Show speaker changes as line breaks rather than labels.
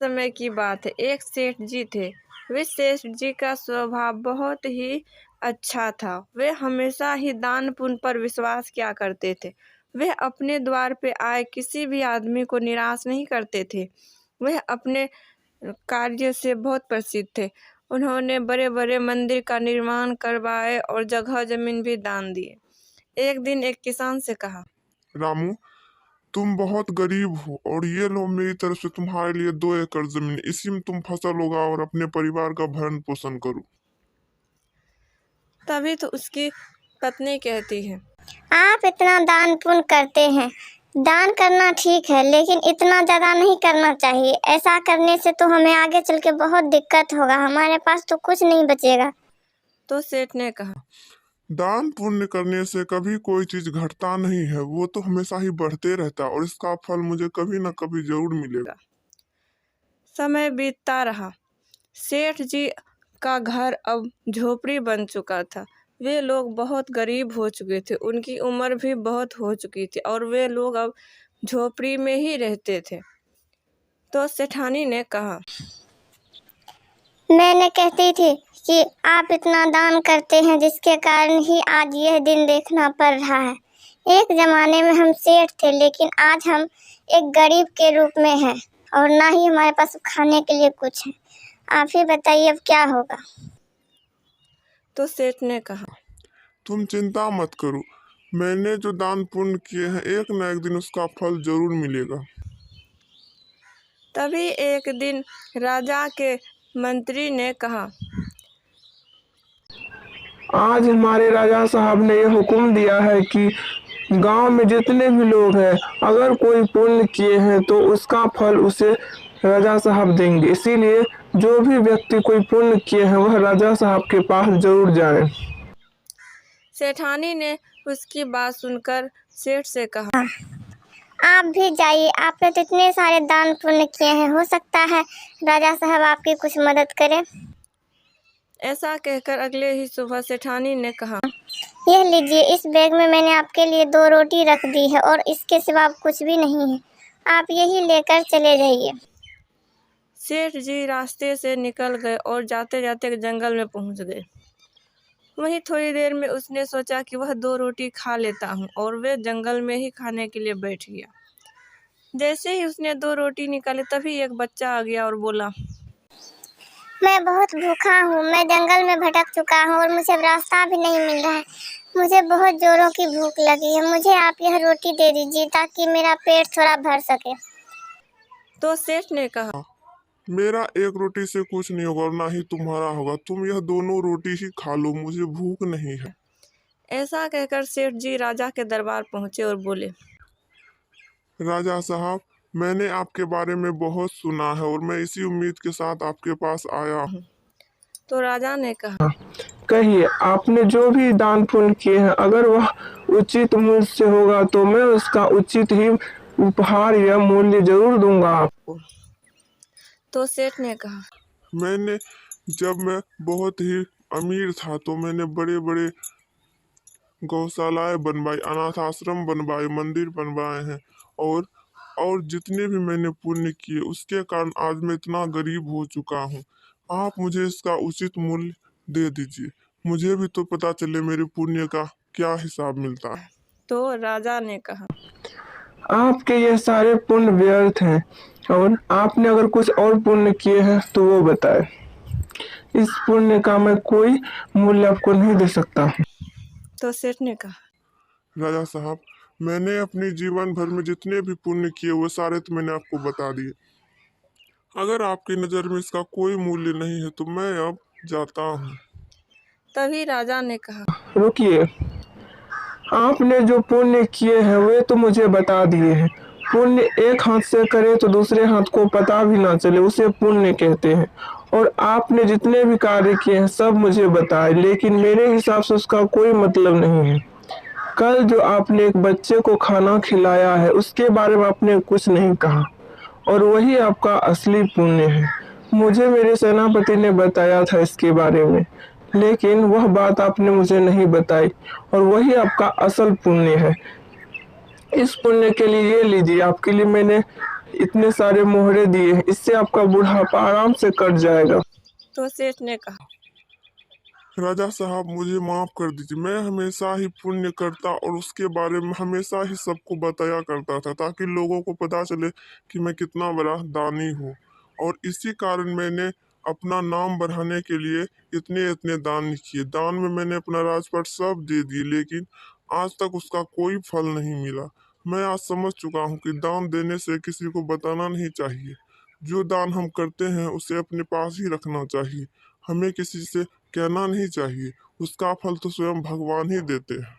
समय की बात है, एक सेठ जी थे। वे सेठ जी का स्वभाव बहुत ही अच्छा था। वे हमेशा ही दान पुण्य पर विश्वास किया करते थे। वे अपने द्वार पे आए किसी भी आदमी को निराश नहीं करते थे। वह अपने कार्य से बहुत प्रसिद्ध थे। उन्होंने बड़े बड़े मंदिर का निर्माण करवाए और जगह जमीन भी दान दिए। एक दिन एक किसान से कहा,
रामू, तुम बहुत गरीब हो और ये लो मेरी तरफ से तुम्हारे लिए 2 एकड़ जमीन। इसी में तुम फसल उगाओ और अपने परिवार का भरण पोषण करो।
तभी तो उसकी पत्नी कहती है,
आप इतना दान पुण्य करते हैं। दान करना ठीक है, लेकिन इतना ज़्यादा नहीं करना चाहिए। ऐसा करने से तो हमें आगे चल के बहुत दिक्कत होगा, हमारे पास तो कुछ नहीं बचेगा।
तो सेठ ने कहा,
दान पुण्य करने से कभी कोई चीज घटता नहीं है, वो तो हमेशा ही बढ़ते रहता है और इसका फल मुझे कभी न कभी जरूर मिलेगा।
समय बीतता रहा। सेठ जी का घर अब झोपड़ी बन चुका था। वे लोग बहुत गरीब हो चुके थे। उनकी उम्र भी बहुत हो चुकी थी और वे लोग अब झोपड़ी में ही रहते थे। तो सेठानी ने कहा,
मैंने कहती थी कि आप इतना दान करते हैं, जिसके कारण ही आज यह दिन देखना पड़ रहा है। एक ज़माने में हम सेठ थे, लेकिन आज हम एक गरीब के रूप में हैं और ना ही हमारे पास खाने के लिए कुछ है। आप ही बताइए अब क्या होगा।
तो सेठ ने कहा,
तुम चिंता मत करो, मैंने जो दान पुण्य किए हैं एक न एक दिन उसका फल जरूर मिलेगा।
तभी एक दिन राजा के मंत्री ने कहा,
आज हमारे राजा साहब ने ये हुक्म दिया है कि गांव में जितने भी लोग हैं, अगर कोई पुण्य किए हैं तो उसका फल उसे राजा साहब देंगे। इसीलिए जो भी व्यक्ति कोई पुण्य किए हैं वह राजा साहब के पास जरूर जाए।
सेठानी ने उसकी बात सुनकर सेठ से कहा,
आप भी जाइए, आपने तो इतने सारे दान पुण्य किए हैं, हो सकता है राजा साहब आपकी कुछ मदद करें।
ऐसा कहकर अगले ही सुबह सेठानी ने कहा,
यह लीजिए, इस बैग में मैंने आपके लिए 2 रोटी रख दी है और इसके सिवा कुछ भी नहीं है। आप यही लेकर चले जाइए।
सेठ जी रास्ते से निकल गए और जाते जाते जंगल में पहुंच गए। वहीं थोड़ी देर में उसने सोचा कि वह 2 रोटी खा लेता हूँ और वे जंगल में ही खाने के लिए बैठ गया। जैसे ही उसने 2 रोटी निकाली तभी एक बच्चा आ गया और बोला,
मैं बहुत भूखा हूँ, मैं जंगल में भटक चुका हूँ और मुझे रास्ता भी नहीं मिल रहा है। मुझे बहुत जोरों की भूख लगी है, मुझे आप यह रोटी दे दीजिए ताकि मेरा पेट थोड़ा भर सके।
तो सेठ ने कहा,
मेरा एक रोटी से कुछ नहीं होगा और ना ही तुम्हारा होगा। तुम यह दोनों रोटी ही खा लो, मुझे भूख नहीं है।
ऐसा कहकर सेठ जी राजा के दरबार पहुंचे और बोले,
राजा साहब, मैंने आपके बारे में बहुत सुना है और मैं इसी उम्मीद के साथ आपके पास आया हूँ।
तो राजा ने कहा,
कहिए, आपने जो भी दान पुण्य किए हैं, अगर वह उचित मूल्य से होगा तो मैं उसका उचित ही उपहार या मूल्य जरूर दूंगा आपको।
तो सेठ ने कहा,
जब मैं बहुत ही अमीर था तो मैंने बड़े बड़े गौशालाएं बनवाई, अनाथ आश्रम बनवाए, मंदिर बनवाए हैं और जितने भी मैंने पुण्य किए उसके कारण आज मैं इतना गरीब हो चुका हूँ। आप मुझे इसका उचित मूल्य दे दीजिए, मुझे भी तो पता चले मेरे पुण्य का क्या हिसाब मिलता है।
तो राजा ने कहा,
आपके ये सारे पुण्य व्यर्थ हैं और आपने अगर कुछ और पुण्य किए हैं तो वो बताए। इस पुण्य का मैं कोई मूल्य आपको नहीं दे सकता हूँ।
तो सेठ ने कहा,
राजा साहब, मैंने अपने जीवन भर में जितने भी पुण्य किए वो सारे तो मैंने आपको बता दिए। अगर आपकी नज़र में इसका कोई मूल्य नहीं है तो मैं अब जाता हूँ।
तभी राजा ने कहा,
रुकिए, आपने जो पुण्य किए हैं वे तो मुझे बता दिए हैं। पुण्य एक हाथ से करे तो दूसरे हाथ को पता भी ना चले, उसे पुण्य कहते हैं। और आपने जितने भी कार्य किए हैं सब मुझे बताए, लेकिन मेरे हिसाब से उसका कोई मतलब नहीं है। कल जो आपने एक बच्चे को खाना खिलाया है उसके बारे में आपने कुछ नहीं कहा और वही आपका असली पुण्य है। मुझे मेरे सेनापति ने बताया था इसके बारे में, लेकिन वह बात आपने मुझे नहीं बताई और वही आपका असल पुण्य है। इस पुण्य के लिए ये लीजिए, आपके लिए मैंने इतने सारे मोहरे दिए हैं, इससे आपका बुढ़ापा आराम से कट जाएगा।
तो सेठ ने कहा,
राजा साहब मुझे माफ कर दीजिए। मैं हमेशा ही पुण्य करता और उसके बारे में हमेशा ही सबको बताया करता था, ताकि लोगों को पता चले कि मैं कितना बड़ा दानी हूँ। और इसी कारण मैंने अपना नाम बढ़ाने के लिए इतने इतने दान किए। दान में मैंने अपना राजपाट सब दे दिए, लेकिन आज तक उसका कोई फल नहीं मिला। मैं आज समझ चुका हूँ कि दान देने से किसी को बताना नहीं चाहिए। जो दान हम करते हैं उसे अपने पास ही रखना चाहिए। हमें किसी से कहना नहीं चाहिए, उसका फल तो स्वयं भगवान ही देते हैं।